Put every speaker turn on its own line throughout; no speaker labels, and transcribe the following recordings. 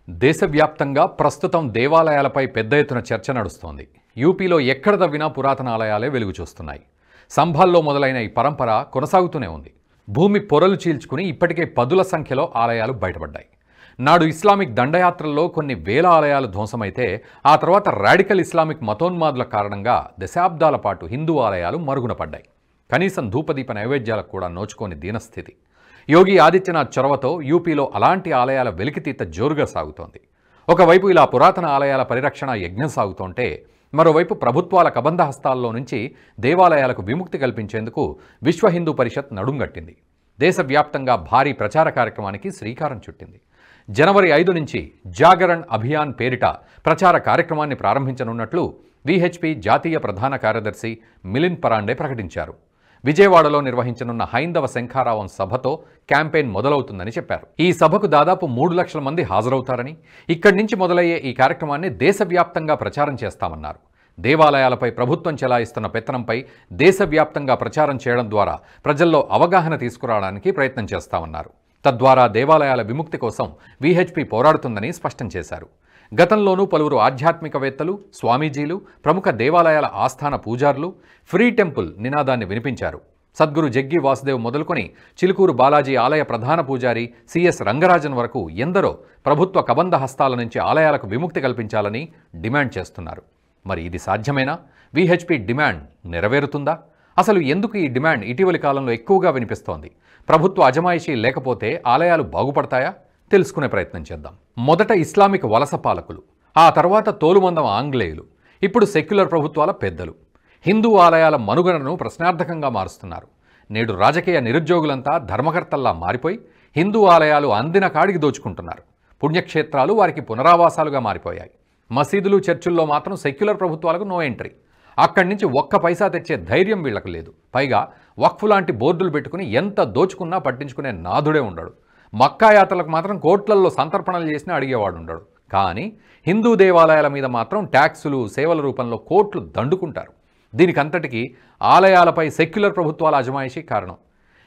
దేశవ్యాప్తంగా ప్రస్తుతం దేవాలయాలపై పెద్ద ఎత్తున చర్చ నడుస్తోంది. యూపీలో ఎక్కడ దవ్వినా పురాతన ఆలయాలే వెలుగు చూస్తున్నాయి. సంభాల్లో మొదలైన ఈ పరంపర కొనసాగుతూనే ఉంది. భూమి పొరలు చీల్చుకుని ఇప్పటికే పదుల సంఖ్యలో ఆలయాలు బయటపడ్డాయి. నాడు ఇస్లామిక్ దండయాత్రల్లో కొన్ని వేల ఆలయాలు ధ్వంసమైతే ఆ తర్వాత రాడికల్ ఇస్లామిక్ మతోన్మాదుల కారణంగా దశాబ్దాల పాటు హిందూ ఆలయాలు మరుగున పడ్డాయి. కనీసం ధూపదీప నైవేద్యాలకు కూడా నోచుకోని దీనస్థితి. యోగి ఆదిత్యనాథ్ చొరవతో యూపీలో అలాంటి ఆలయాల వెలికితీత జోరుగా సాగుతోంది. ఒకవైపు ఇలా పురాతన ఆలయాల పరిరక్షణ యజ్ఞం సాగుతోంటే, మరోవైపు ప్రభుత్వాల కబంధ హస్తాల్లో నుంచి దేవాలయాలకు విముక్తి కల్పించేందుకు విశ్వ హిందూ పరిషత్ నడుంగట్టింది. దేశవ్యాప్తంగా భారీ ప్రచార కార్యక్రమానికి శ్రీకారం చుట్టింది. జనవరి 5 నుంచి జాగరణ్ అభియాన్ పేరిట ప్రచార కార్యక్రమాన్ని ప్రారంభించనున్నట్లు విహెచ్పి జాతీయ ప్రధాన కార్యదర్శి మిలింద్ పరాండే ప్రకటించారు. విజయవాడలో నిర్వహించనున్న హైందవ శంఖారావం సభతో క్యాంపెయిన్ మొదలవుతుందని చెప్పారు. ఈ సభకు దాదాపు 3 లక్షల మంది హాజరవుతారని, ఇక్కడి నుంచి మొదలయ్యే ఈ కార్యక్రమాన్ని దేశవ్యాప్తంగా ప్రచారం చేస్తామన్నారు. దేవాలయాలపై ప్రభుత్వం చెలాయిస్తున్న పెత్తనంపై దేశవ్యాప్తంగా ప్రచారం చేయడం ద్వారా ప్రజల్లో అవగాహన తీసుకురావడానికి ప్రయత్నం చేస్తామన్నారు. తద్వారా దేవాలయాల విముక్తి కోసం విహెచ్పి పోరాడుతుందని స్పష్టం చేశారు. గతంలోనూ పలువురు ఆధ్యాత్మికవేత్తలు, స్వామీజీలు, ప్రముఖ దేవాలయాల ఆస్థాన పూజారులు ఫ్రీ టెంపుల్ నినాదాన్ని వినిపించారు. సద్గురు జగ్గి వాసుదేవ్ మొదలుకొని చిలుకూరు బాలాజీ ఆలయ ప్రధాన పూజారి సిఎస్ రంగరాజన్ వరకు ఎందరో ప్రభుత్వ కబంధ హస్తాల నుంచి ఆలయాలకు విముక్తి కల్పించాలని డిమాండ్ చేస్తున్నారు. మరి ఇది సాధ్యమేనా? విహెచ్పి డిమాండ్ నెరవేరుతుందా? అసలు ఎందుకు ఈ డిమాండ్ ఇటీవలి కాలంలో ఎక్కువగా వినిపిస్తోంది? ప్రభుత్వ అజమాయిషీ లేకపోతే ఆలయాలు బాగుపడతాయా? తెలుసుకునే ప్రయత్నం చేద్దాం. మొదట ఇస్లామిక్ వలస పాలకులు, ఆ తర్వాత తోలుమందం ఆంగ్లేయులు, ఇప్పుడు సెక్యులర్ ప్రభుత్వాల పెద్దలు హిందూ ఆలయాల మనుగడను ప్రశ్నార్థకంగా మారుస్తున్నారు. నేడు రాజకీయ నిరుద్యోగులంతా ధర్మకర్తల్లా మారిపోయి హిందూ ఆలయాలు అందిన కాడికి దోచుకుంటున్నారు. పుణ్యక్షేత్రాలు వారికి పునరావాసాలుగా మారిపోయాయి. మసీదులు, చర్చిల్లో మాత్రం సెక్యులర్ ప్రభుత్వాలకు నో ఎంట్రీ. అక్కడి నుంచి ఒక్క పైసా తెచ్చే ధైర్యం వీళ్లకు లేదు. పైగా వక్ఫ్ లాంటి బోర్డులు పెట్టుకుని ఎంత దోచుకున్నా పట్టించుకునే నాథుడే ఉండడు. మక్కా యాత్రలకు మాత్రం కోట్లల్లో సంతర్పణలు చేసినా అడిగేవాడు ఉండడు. కానీ హిందూ దేవాలయాల మీద మాత్రం ట్యాక్సులు, సేవల రూపంలో కోట్లు దండుకుంటారు. దీనికంతటికీ ఆలయాలపై సెక్యులర్ ప్రభుత్వాల అజమాయిషీ కారణం.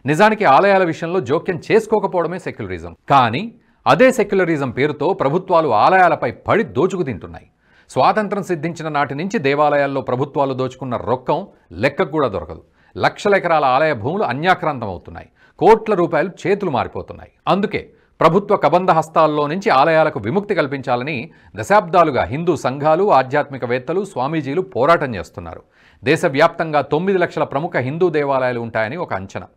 నిజానికి ఆలయాల విషయంలో జోక్యం చేసుకోకపోవడమే సెక్యులరిజం. కానీ అదే సెక్యులరిజం పేరుతో ప్రభుత్వాలు ఆలయాలపై పడి దోచుకు తింటున్నాయి. స్వాతంత్రం సిద్ధించిన నాటి నుంచి దేవాలయాల్లో ప్రభుత్వాలు దోచుకున్న రొక్కం లెక్కకు కూడా దొరకదు. లక్షల ఎకరాల ఆలయ భూములు అన్యాక్రాంతం అవుతున్నాయి. కోట్ల రూపాయలు చేతులు మారిపోతున్నాయి. అందుకే ప్రభుత్వ కబంధ హస్తాల్లో నుంచి ఆలయాలకు విముక్తి కల్పించాలని దశాబ్దాలుగా హిందూ సంఘాలు, ఆధ్యాత్మికవేత్తలు, స్వామీజీలు పోరాటం చేస్తున్నారు. దేశవ్యాప్తంగా 9 లక్షల ప్రముఖ హిందూ దేవాలయాలు ఉంటాయని ఒక అంచనా.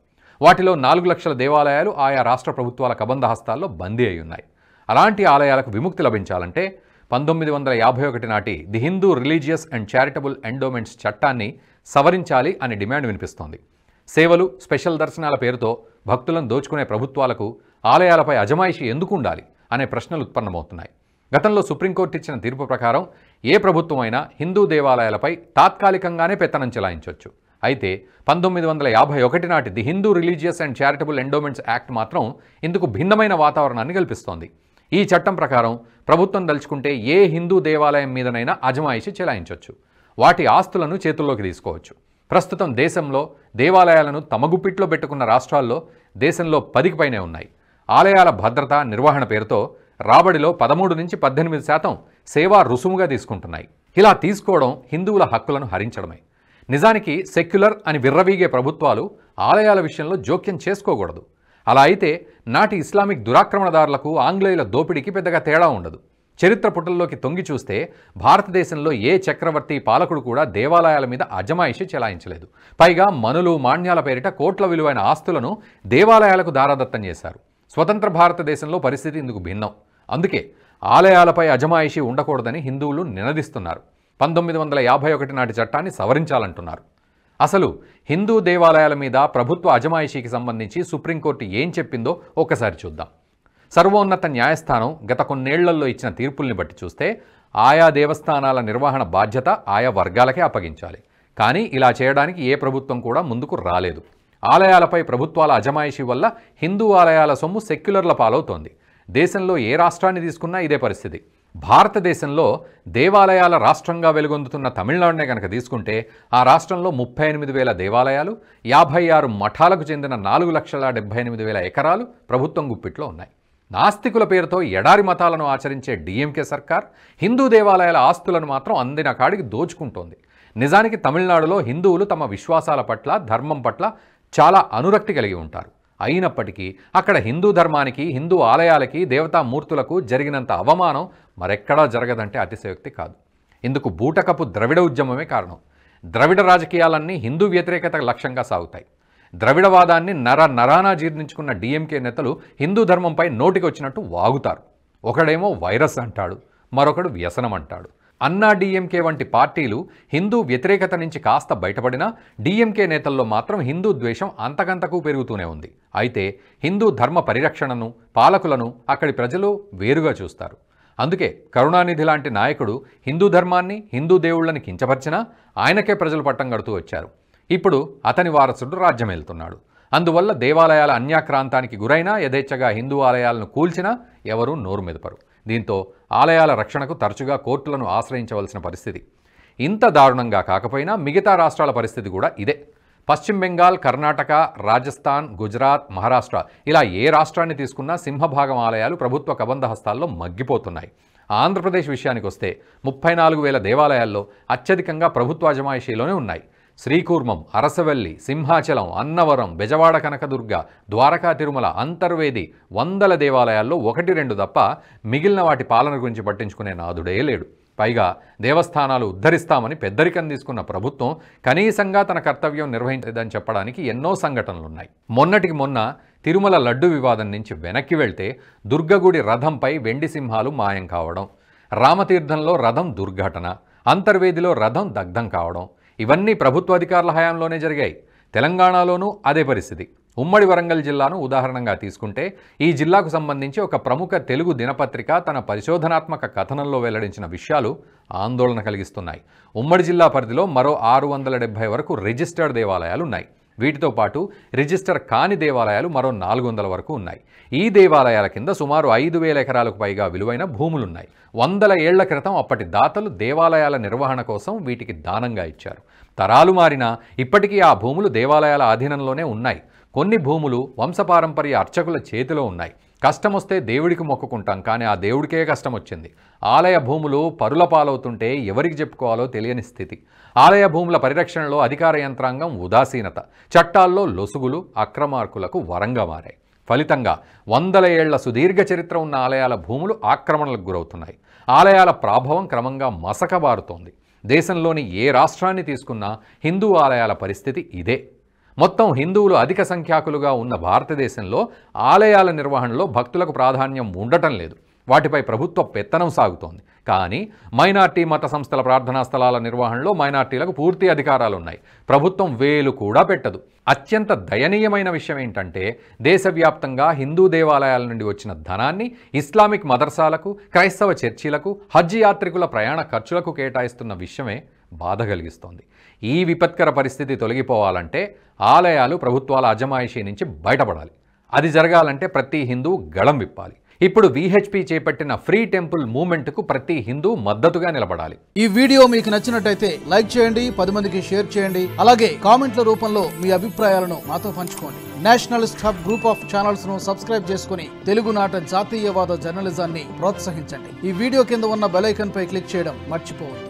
వాటిలో 4 లక్షల దేవాలయాలు ఆయా రాష్ట్ర ప్రభుత్వాల కబంధ హస్తాల్లో బందీ అయి ఉన్నాయి. అలాంటి ఆలయాలకు విముక్తి లభించాలంటే 1951 నాటి the Hindu religious and charitable endowments చట్టాన్ని సవరించాలి అనే డిమాండ్ వినిపిస్తోంది. సేవలు, స్పెషల్ దర్శనాల పేరుతో భక్తులను దోచుకునే ప్రభుత్వాలకు ఆలయాలపై అజమాయిషీ ఎందుకు ఉండాలి అనే ప్రశ్నలు ఉత్పన్నమవుతున్నాయి. గతంలో సుప్రీంకోర్టు ఇచ్చిన తీర్పు ప్రకారం ఏ ప్రభుత్వం అయినా హిందూ దేవాలయాలపై తాత్కాలికంగానే పెత్తనం చెలాయించవచ్చు. అయితే 1951 నాటి the Hindu religious and charitable endowments act మాత్రం ఇందుకు భిన్నమైన వాతావరణాన్ని కల్పిస్తోంది. ఈ చట్టం ప్రకారం ప్రభుత్వం దలుచుకుంటే ఏ హిందూ దేవాలయం మీదనైనా అజమాయిషీ చెలాయించవచ్చు. వాటి ఆస్తులను చేతుల్లోకి తీసుకోవచ్చు. ప్రస్తుతం దేశంలో దేవాలయాలను తమ గుప్పిట్లో పెట్టుకున్న రాష్ట్రాల్లో దేశంలో 10కి పైనే ఉన్నాయి. ఆలయాల భద్రత, నిర్వహణ పేరుతో రాబడిలో 13 నుంచి 18% సేవా రుసుముగా తీసుకుంటున్నాయి. ఇలా తీసుకోవడం హిందువుల హక్కులను హరించడమే. నిజానికి సెక్యులర్ అని విర్రవీగే ప్రభుత్వాలు ఆలయాల విషయంలో జోక్యం చేసుకోకూడదు. అలా అయితే నాటి ఇస్లామిక్ దురాక్రమణదారులకు, ఆంగ్లేయుల దోపిడీకి పెద్దగా తేడా ఉండదు. చరిత్ర పుటల్లోకి తొంగి చూస్తే భారతదేశంలో ఏ చక్రవర్తి, పాలకుడు కూడా దేవాలయాల మీద అజమాయిషీ చెలాయించలేదు. పైగా మనులు, మాన్యాల పేరిట కోట్ల విలువైన ఆస్తులను దేవాలయాలకు దారాదత్తం చేశారు. స్వతంత్ర భారతదేశంలో పరిస్థితి ఇందుకు భిన్నం. అందుకే ఆలయాలపై అజమాయిషీ ఉండకూడదని హిందువులు నినదిస్తున్నారు. 1951 నాటి చట్టాన్ని సవరించాలంటున్నారు. అసలు హిందూ దేవాలయాల మీద ప్రభుత్వ అజమాయిషీకి సంబంధించి సుప్రీంకోర్టు ఏం చెప్పిందో ఒక్కసారి చూద్దాం. సర్వోన్నత న్యాయస్థానం గత కొన్నేళ్లలో ఇచ్చిన తీర్పుల్ని బట్టి చూస్తే ఆయా దేవస్థానాల నిర్వహణ బాధ్యత ఆయా వర్గాలకే అప్పగించాలి. కానీ ఇలా చేయడానికి ఏ ప్రభుత్వం కూడా ముందుకు రాలేదు. ఆలయాలపై ప్రభుత్వాల అజమాయిషీ వల్ల హిందూ ఆలయాల సొమ్ము సెక్యులర్ల పాలవుతోంది. దేశంలో ఏ రాష్ట్రాన్ని తీసుకున్నా ఇదే పరిస్థితి. భారతదేశంలో దేవాలయాల రాష్ట్రంగా వెలుగొందుతున్న తమిళనాడునే కనుక తీసుకుంటే ఆ రాష్ట్రంలో 38,000 దేవాలయాలు, 56 మఠాలకు చెందిన 4,78,000 ఎకరాలు ప్రభుత్వం గుప్పిట్లో ఉన్నాయి. నాస్తికుల పేరుతో ఎడారి మతాలను ఆచరించే డిఎంకే సర్కార్ హిందూ దేవాలయాల ఆస్తులను మాత్రం అందిన కాడికి దోచుకుంటోంది. నిజానికి తమిళనాడులో హిందువులు తమ విశ్వాసాల పట్ల, ధర్మం పట్ల చాలా అనురక్తి కలిగి ఉంటారు. అయినప్పటికీ అక్కడ హిందూ ధర్మానికి, హిందూ ఆలయాలకి, దేవతామూర్తులకు జరిగినంత అవమానం మరెక్కడా జరగదంటే అతిశయోక్తి కాదు. ఇందుకు బూటకపు ద్రవిడ ఉద్యమమే కారణం. ద్రవిడ రాజకీయాలన్నీ హిందూ వ్యతిరేకత లక్ష్యంగా సాగుతాయి. ద్రవిడవాదాన్ని నరానా జీర్ణించుకున్న డిఎంకే నేతలు హిందూ ధర్మంపై నోటికొచ్చినట్టు వాగుతారు. ఒకడేమో వైరస్ అంటాడు, మరొకడు వ్యసనం అంటాడు. అన్నా డిఎంకే వంటి పార్టీలు హిందూ వ్యతిరేకత నుంచి కాస్త బయటపడినా డిఎంకే నేతల్లో మాత్రం హిందూ ద్వేషం అంతకంతకు పెరుగుతూనే ఉంది. అయితే హిందూ ధర్మ పరిరక్షణను, పాలకులను అక్కడి ప్రజలు వేరుగా చూస్తారు. అందుకే కరుణానిధి లాంటి నాయకుడు హిందూ ధర్మాన్ని, హిందూ దేవుళ్ళని కించపరిచినా ఆయనకే ప్రజలు పట్టం కడుతూ వచ్చారు. ఇప్పుడు అతని వారసుడు రాజ్యమేలుతున్నాడు. అందువల్ల దేవాలయాల అన్యాక్రాంతానికి గురైనా, యథేచ్ఛగా హిందూ ఆలయాలను కూల్చినా ఎవరూ నోరు మెదపరు. దీంతో ఆలయాల రక్షణకు తరచుగా కోర్టులను ఆశ్రయించవలసిన పరిస్థితి. ఇంత దారుణంగా కాకపోయినా మిగతా రాష్ట్రాల పరిస్థితి కూడా ఇదే. పశ్చిమ బెంగాల్, కర్ణాటక, రాజస్థాన్, గుజరాత్, మహారాష్ట్ర ఇలా ఏ రాష్ట్రాన్ని తీసుకున్నా సింహభాగం ఆలయాలు ప్రభుత్వ కబంధ హస్తాల్లో మగ్గిపోతున్నాయి. ఆంధ్రప్రదేశ్ విషయానికి వస్తే 34,000 దేవాలయాల్లో అత్యధికంగా ప్రభుత్వ అజమాయిషీలోనే ఉన్నాయి. శ్రీకూర్మం, అరసవల్లి, సింహాచలం, అన్నవరం, బెజవాడ కనకదుర్గ, ద్వారకా తిరుమల, అంతర్వేది వందల దేవాలయాల్లో 1-2 తప్ప మిగిలిన వాటి పాలన గురించి పట్టించుకునే నాదుడే లేడు. పైగా దేవస్థానాలు ఉద్ధరిస్తామని పెద్దరికం తీసుకున్న ప్రభుత్వం కనీసంగా తన కర్తవ్యం నిర్వహించదని చెప్పడానికి ఎన్నో సంఘటనలున్నాయి. మొన్నటికి మొన్న తిరుమల లడ్డు వివాదం నుంచి వెనక్కి వెళ్తే దుర్గగుడి రథంపై వెండి సింహాలు మాయం కావడం, రామతీర్థంలో రథం దుర్ఘటన, అంతర్వేదిలో రథం దగ్ధం కావడం ఇవన్నీ ప్రభుత్వ అధికారుల హయాంలోనే జరిగాయి. తెలంగాణలోనూ అదే పరిస్థితి. ఉమ్మడి వరంగల్ జిల్లాను ఉదాహరణగా తీసుకుంటే ఈ జిల్లాకు సంబంధించి ఒక ప్రముఖ తెలుగు దినపత్రిక తన పరిశోధనాత్మక కథనంలో వెల్లడించిన విషయాలు ఆందోళన కలిగిస్తున్నాయి. ఉమ్మడి జిల్లా పరిధిలో మరో 670 వరకు రిజిస్టర్డ్ దేవాలయాలు ఉన్నాయి. వీటితో పాటు రిజిస్టర్ కాని దేవాలయాలు మరో 400 వరకు ఉన్నాయి. ఈ దేవాలయాల కింద సుమారు 5,000 ఎకరాలకు పైగా విలువైన భూములున్నాయి. 100 ఏళ్ల క్రితం అప్పటి దాతలు దేవాలయాల నిర్వహణ కోసం వీటికి దానంగా ఇచ్చారు. తరాలు మారినా ఇప్పటికీ ఆ భూములు దేవాలయాల ఆధీనంలోనే ఉన్నాయి. కొన్ని భూములు వంశపారంపర్య అర్చకుల చేతిలో ఉన్నాయి. కష్టమొస్తే దేవుడికి మొక్కుకుంటాం, కానీ ఆ దేవుడికే కష్టం వచ్చింది. ఆలయ భూములు పరుల పాలవుతుంటే ఎవరికి చెప్పుకోవాలో తెలియని స్థితి. ఆలయ భూముల పరిరక్షణలో అధికార యంత్రాంగం ఉదాసీనత, చట్టాల్లో లొసుగులు అక్రమార్కులకు వరంగా మారాయి. ఫలితంగా 100 ఏళ్ల సుదీర్ఘ చరిత్ర ఉన్న ఆలయాల భూములు ఆక్రమణలకు గురవుతున్నాయి. ఆలయాల ప్రాభవం క్రమంగా మసకబారుతోంది. దేశంలోని ఏ రాష్ట్రాన్ని తీసుకున్నా హిందూ ఆలయాల పరిస్థితి ఇదే. మొత్తం హిందువులు అధిక సంఖ్యాకులుగా ఉన్న భారతదేశంలో ఆలయాల నిర్వహణలో భక్తులకు ప్రాధాన్యం ఉండటం లేదు. వాటిపై ప్రభుత్వ పెత్తనం సాగుతోంది. కానీ మైనార్టీ మత సంస్థల ప్రార్థనా స్థలాల నిర్వహణలో మైనార్టీలకు పూర్తి అధికారాలు ఉన్నాయి. ప్రభుత్వం వేలు కూడా పెట్టదు. అత్యంత దయనీయమైన విషయం ఏంటంటే దేశవ్యాప్తంగా హిందూ దేవాలయాల నుండి వచ్చిన ధనాన్ని ఇస్లామిక్ మదర్సాలకు, క్రైస్తవ చర్చిలకు, హజ్ యాత్రికుల ప్రయాణ ఖర్చులకు కేటాయిస్తున్న విషయమే బాధ కలిగిస్తోంది. ఈ విపత్కర పరిస్థితి తొలగిపోవాలంటే ఆలయాలు ప్రభుత్వాల అజమాయిషీ నుంచి బయటపడాలి. అది జరగాలంటే ప్రతి హిందూ గళం విప్పాలి. ఇప్పుడు విహెచ్పి చేపట్టిన ఫ్రీ టెంపుల్ మూవ్మెంట్కు ప్రతి హిందూ మద్దతుగా నిలబడాలి.
ఈ వీడియో మీకు నచ్చినట్టయితే లైక్ చేయండి, 10 మందికి షేర్ చేయండి. అలాగే కామెంట్ల రూపంలో మీ అభిప్రాయాలను మాతో పంచుకోండి. Nationalist hub group of channels ను సబ్స్క్రైబ్ చేసుకుని తెలుగునాట జాతీయవాద జర్నలిజాన్ని ప్రోత్సహించండి. ఈ వీడియో కింద ఉన్న బెల్ ఐకాన్ పై క్లిక్ చేయడం మర్చిపోవద్దు.